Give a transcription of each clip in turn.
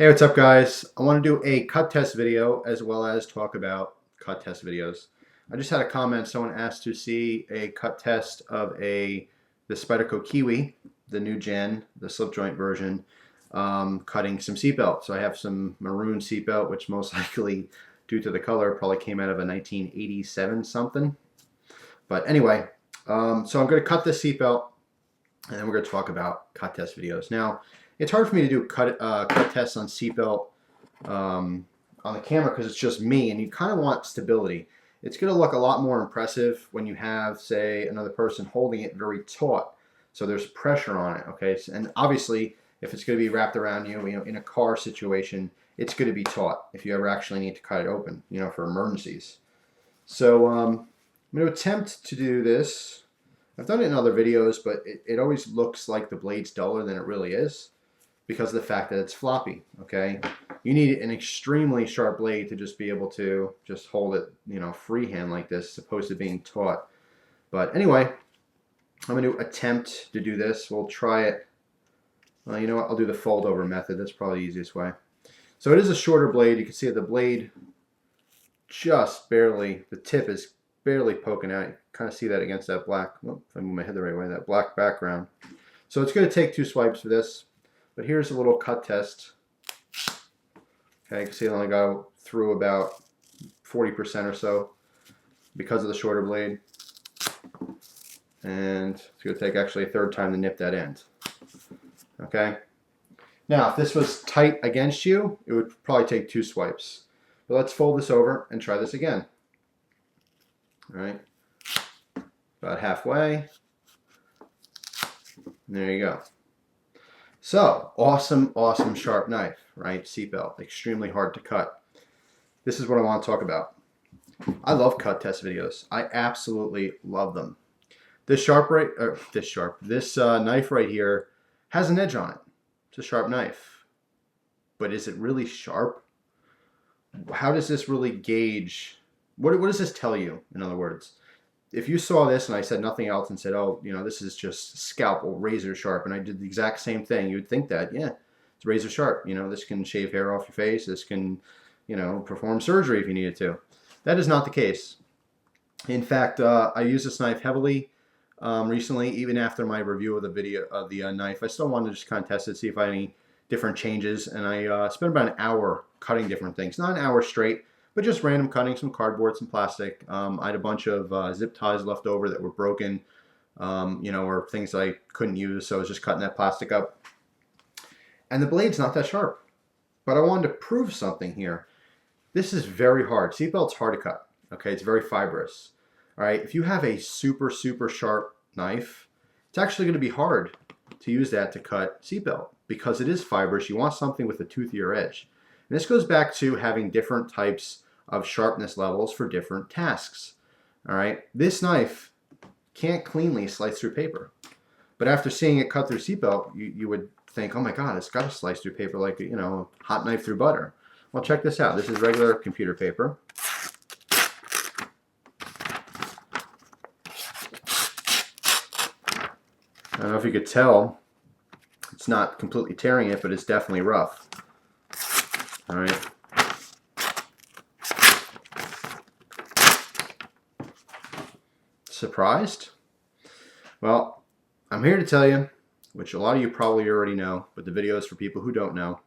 Hey, what's up guys? I want to do a cut test video as well as talk about cut test videos. I just had a comment, someone asked to see a cut test of the Spyderco Kiwi, the new gen, the slip joint version, cutting some seatbelt. So I have some maroon seatbelt, which most likely, due to the color, probably came out of a 1987 something. But anyway, so I'm going to cut this seatbelt and then we're going to talk about cut test videos. Now, it's hard for me to do cut tests on seatbelt on the camera because it's just me, and you kind of want stability. It's going to look a lot more impressive when you have, say, another person holding it very taut, so there's pressure on it. Okay, and obviously, if it's going to be wrapped around you, in a car situation, it's going to be taut if you ever actually need to cut it open, for emergencies. So I'm going to attempt to do this. I've done it in other videos, but it always looks like the blade's duller than it really is, because of the fact that it's floppy. Okay, you need an extremely sharp blade to just be able to just hold it, freehand like this, as opposed to being taut. But anyway, I'm going to attempt to do this. We'll try it. Well, you know what? I'll do the fold over method. That's probably the easiest way. So it is a shorter blade. You can see the blade just barely, the tip is barely poking out. You kind of see that against that black, if I move my head the right way, that black background. So it's going to take 2 swipes for this. But here's a little cut test. Okay, you can see I only go through about 40% or so because of the shorter blade. And it's going to take actually a third time to nip that end. Okay. Now, if this was tight against you, it would probably take 2 swipes. But let's fold this over and try this again. All right. About halfway. And there you go. So, awesome sharp knife, right? Seatbelt, extremely hard to cut. This is what I want to talk about. I love cut test videos. I absolutely love them. This knife right here has an edge on it. It's a sharp knife. But is it really sharp? How does this really gauge? What does this tell you, in other words? If you saw this and I said nothing else and said, oh, this is just scalpel, razor sharp, and I did the exact same thing, you would think that, yeah, it's razor sharp. This can shave hair off your face. This can, perform surgery if you needed to. That is not the case. In fact, I used this knife heavily recently, even after my review of the video of the knife. I still wanted to just kind of test it, see if I had any different changes, and I spent about an hour cutting different things. Not an hour straight, but just random cutting, some cardboard, some plastic. I had a bunch of zip ties left over that were broken, or things I couldn't use, so I was just cutting that plastic up. And the blade's not that sharp, but I wanted to prove something here. This is very hard. Seatbelt's hard to cut, okay? It's very fibrous, all right? If you have a super sharp knife, it's actually gonna be hard to use that to cut seatbelt because it is fibrous. You want something with a toothier edge. And this goes back to having different types of sharpness levels for different tasks. All right, this knife can't cleanly slice through paper, but after seeing it cut through seatbelt, you would think, oh my God, it's got to slice through paper like a hot knife through butter. Well, check this out. This is regular computer paper. I don't know if you could tell, it's not completely tearing it, but it's definitely rough. All right. Surprised? Well, I'm here to tell you, which a lot of you probably already know, but the video is for people who don't know,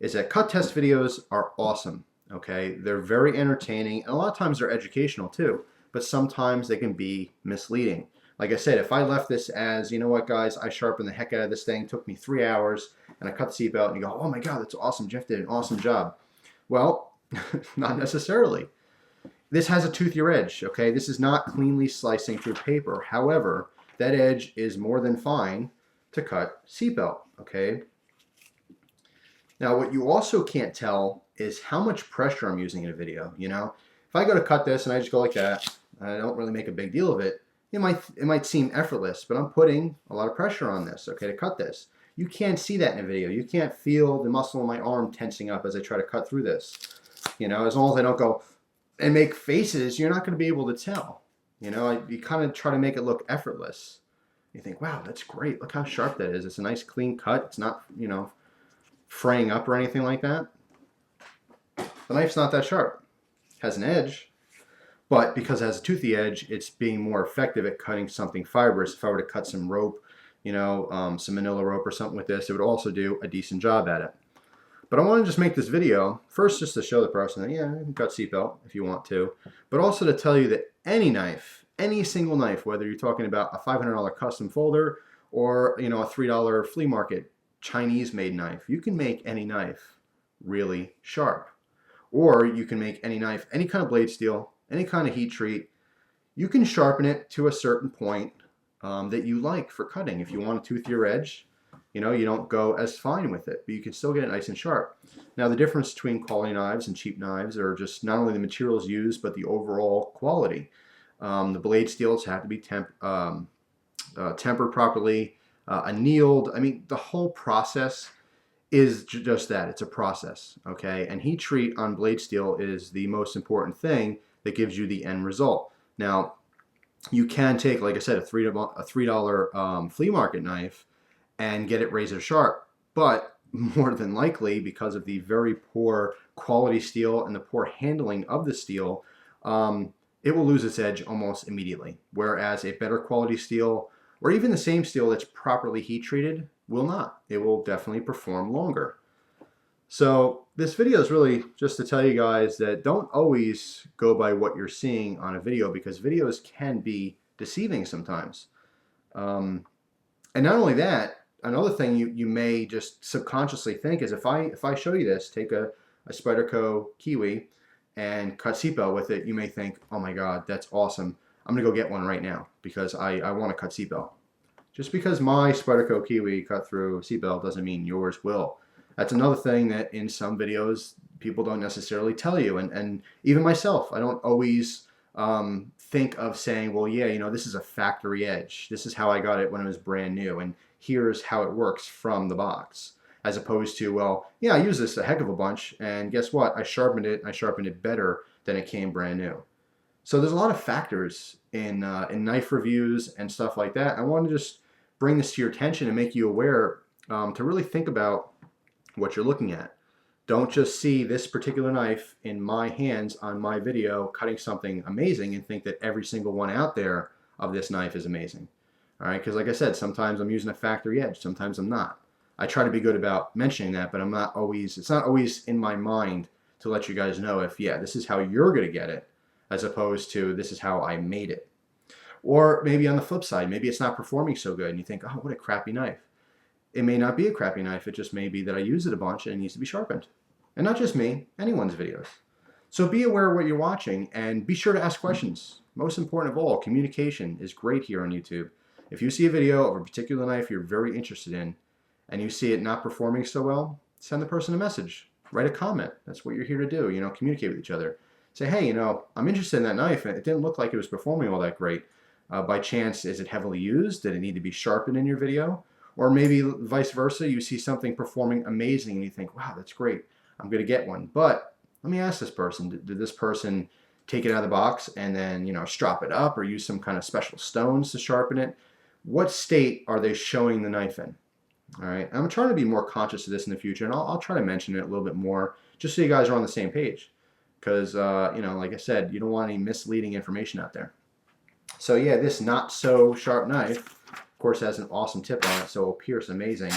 is that cut test videos are awesome. Okay, they're very entertaining, and a lot of times they're educational too, but sometimes they can be misleading. Like I said, if I left this as, you know what guys, I sharpened the heck out of this thing, took me 3 hours, and I cut the seatbelt, and you go, oh my God, that's awesome, Jeff did an awesome job. Well, not necessarily. This has a toothier edge, okay? This is not cleanly slicing through paper. However, that edge is more than fine to cut seatbelt, okay? Now, what you also can't tell is how much pressure I'm using in a video, If I go to cut this and I just go like that, I don't really make a big deal of it, it might seem effortless, but I'm putting a lot of pressure on this, okay, to cut this. You can't see that in a video. You can't feel the muscle in my arm tensing up as I try to cut through this. As long as I don't go and make faces, you're not going to be able to tell. You kind of try to make it look effortless. You think, wow, that's great. Look how sharp that is. It's a nice clean cut. It's not, fraying up or anything like that. The knife's not that sharp. It has an edge, but because it has a toothy edge, it's being more effective at cutting something fibrous. If I were to cut some rope, you know, some manila rope or something with this, it would also do a decent job at it. But I want to just make this video, first just to show the person that, yeah, you can cut Seatbelt if you want to, but also to tell you that any knife, any single knife, whether you're talking about a $500 custom folder or, you know, a $3 flea market Chinese-made knife, you can make any knife really sharp. Or you can make any knife, any kind of blade steel, any kind of heat treat. You can sharpen it to a certain point that you like for cutting. If you want to tooth your edge, you know, you don't go as fine with it, but you can still get it nice and sharp. Now, the difference between quality knives and cheap knives are just not only the materials used, but the overall quality. The blade steels have to be tempered properly, annealed. I mean, the whole process is just that. It's a process, okay? And heat treat on blade steel is the most important thing that gives you the end result. Now, you can take, like I said, a $3 flea market knife and get it razor sharp, but more than likely, because of the very poor quality steel and the poor handling of the steel, it will lose its edge almost immediately. Whereas a better quality steel, or even the same steel that's properly heat treated, will not. It will definitely perform longer. So this video is really just to tell you guys that don't always go by what you're seeing on a video, because videos can be deceiving sometimes. And not only that, another thing you may just subconsciously think is, if I show you this, take a Spyderco Kiwi and cut Seatbelt with it, you may think, oh my God, that's awesome. I'm gonna go get one right now because I want to cut Seatbelt. Just because my Spyderco Kiwi cut through Seatbelt doesn't mean yours will. That's another thing that in some videos people don't necessarily tell you, and even myself, I don't always think of saying, well, yeah, you know, this is a factory edge. This is how I got it when it was brand new, and here's how it works from the box. As opposed to, well, yeah, I use this a heck of a bunch, and guess what? I sharpened it better than it came brand new. So there's a lot of factors in knife reviews and stuff like that. I want to just bring this to your attention and make you aware to really think about what you're looking at. Don't just see this particular knife in my hands on my video cutting something amazing and think that every single one out there of this knife is amazing. All right, because like I said, sometimes I'm using a factory edge, sometimes I'm not. I try to be good about mentioning that, but it's not always in my mind to let you guys know if, yeah, this is how you're going to get it, as opposed to this is how I made it. Or maybe on the flip side, maybe it's not performing so good and you think, oh, what a crappy knife. It may not be a crappy knife, it just may be that I use it a bunch and it needs to be sharpened. And not just me, anyone's videos. So be aware of what you're watching and be sure to ask questions. Most important of all, communication is great here on YouTube. If you see a video of a particular knife you're very interested in and you see it not performing so well, send the person a message, write a comment. That's what you're here to do, you know, communicate with each other. Say, hey, you know, I'm interested in that knife and it didn't look like it was performing all that great. By chance, is it heavily used? Did it need to be sharpened in your video? Or maybe vice versa, you see something performing amazing and you think, wow, that's great, I'm going to get one. But let me ask this person, did this person take it out of the box and then, you know, strop it up or use some kind of special stones to sharpen it? What state are they showing the knife in? All right, I'm trying to be more conscious of this in the future, and I'll try to mention it a little bit more just so you guys are on the same page. Because, you know, like I said, you don't want any misleading information out there. So yeah, this not so sharp knife, of course, has an awesome tip on it, so it'll pierce amazing.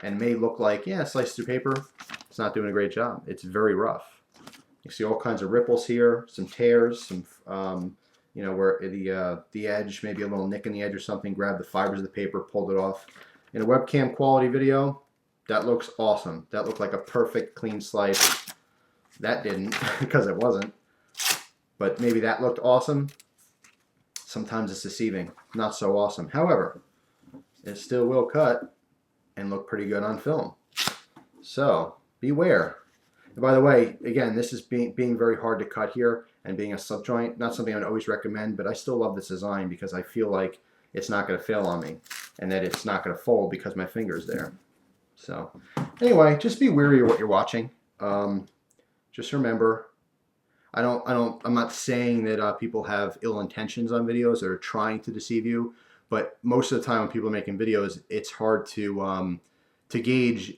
And may look like, yeah, sliced through paper. It's not doing a great job. It's very rough. You see all kinds of ripples here, some tears, some, you know, where the edge, maybe a little nick in the edge or something, grab the fibers of the paper, pulled it off. In a webcam quality video, that looks awesome. That looked like a perfect clean slice. That didn't, because it wasn't. But maybe that looked awesome. Sometimes it's deceiving. Not so awesome. However, it still will cut and look pretty good on film. So, beware. And by the way, again, this is being very hard to cut here and being a subjoint. Not something I would always recommend, but I still love this design because I feel like it's not going to fail on me and that it's not going to fold because my finger's there. So, anyway, just be wary of what you're watching. Just remember, I'm not saying that people have ill intentions on videos or are trying to deceive you, but most of the time when people are making videos, it's hard to gauge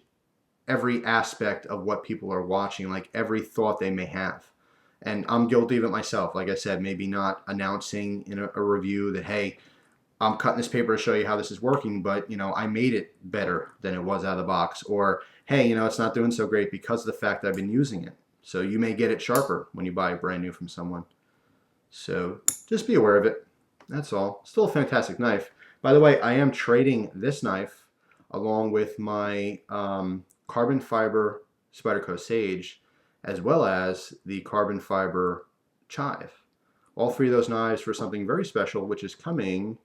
every aspect of what people are watching, like every thought they may have. And I'm guilty of it myself. Like I said, maybe not announcing in a review that, hey, I'm cutting this paper to show you how this is working, but I made it better than it was out of the box. Or, hey, it's not doing so great because of the fact that I've been using it. So you may get it sharper when you buy it brand new from someone. So just be aware of it. That's all. Still a fantastic knife. By the way, I am trading this knife along with my carbon fiber Spyderco Sage, as well as the carbon fiber Chive. All three of those knives for something very special, which is coming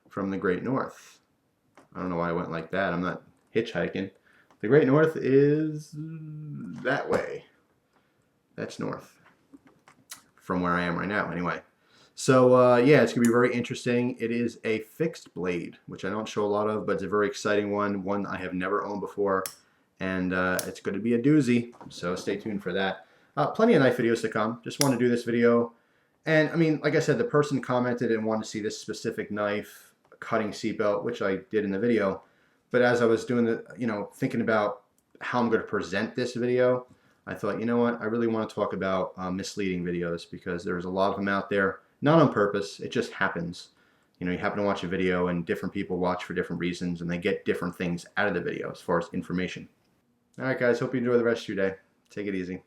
from the Great North. I don't know why I went like that. I'm not hitchhiking. The Great North is that way. That's north from where I am right now, anyway. So yeah, it's gonna be very interesting. It is a fixed blade, which I don't show a lot of, but it's a very exciting one I have never owned before, and it's going to be a doozy. So stay tuned for that. Plenty of knife videos to come. Just want to do this video, and I mean, like I said, the person commented and wanted to see this specific knife cutting seatbelt, which I did in the video. But as I was doing the, thinking about how I'm going to present this video, I thought, you know what, I really want to talk about misleading videos, because there's a lot of them out there. Not on purpose, it just happens. You happen to watch a video and different people watch for different reasons and they get different things out of the video as far as information. Alright guys, hope you enjoy the rest of your day. Take it easy.